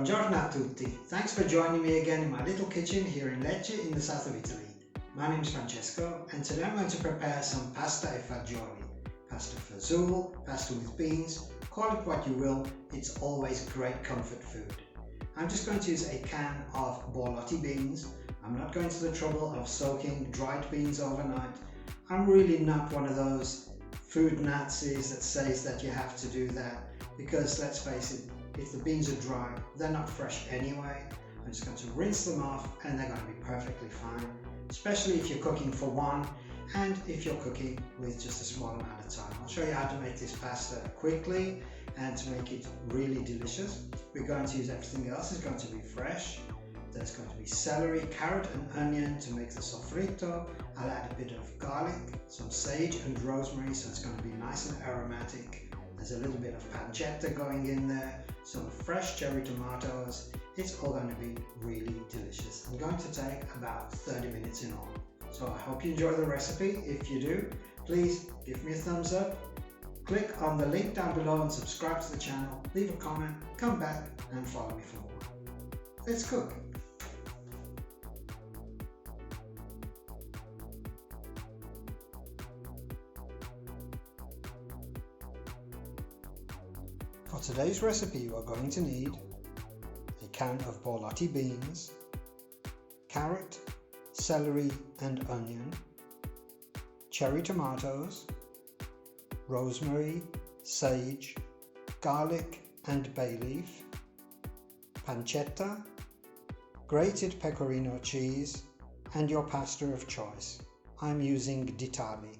Buongiorno a tutti. Thanks for joining me again in my little kitchen here in Lecce in the south of Italy. My name is Francesco and today I'm going to prepare some pasta e fagioli. Pasta fazool, pasta with beans, call it what you will, it's always great comfort food. I'm just going to use a can of borlotti beans. I'm not going to the trouble of soaking dried beans overnight. I'm really not one of those food Nazis that says that you have to do that because let's face it, if the beans are dry, they're not fresh anyway. I'm just going to rinse them off and they're going to be perfectly fine, especially if you're cooking for one and if you're cooking with just a small amount of time. I'll show you how to make this pasta quickly and to make it really delicious. We're going to use everything else, it's going to be fresh. There's going to be celery, carrot and onion to make the sofrito. I'll add a bit of garlic, some sage and rosemary so it's going to be nice and aromatic. There's a little bit of pancetta going in there, some fresh cherry tomatoes. It's all going to be really delicious. I'm going to take about 30 minutes in all. So I hope you enjoy the recipe. If you do, please give me a thumbs up. Click on the link down below and subscribe to the channel. Leave a comment, come back and follow me for more. Let's cook. For today's recipe you are going to need a can of borlotti beans, carrot, celery and onion, cherry tomatoes, rosemary, sage, garlic and bay leaf, pancetta, grated pecorino cheese and your pasta of choice. I'm using d'Italy.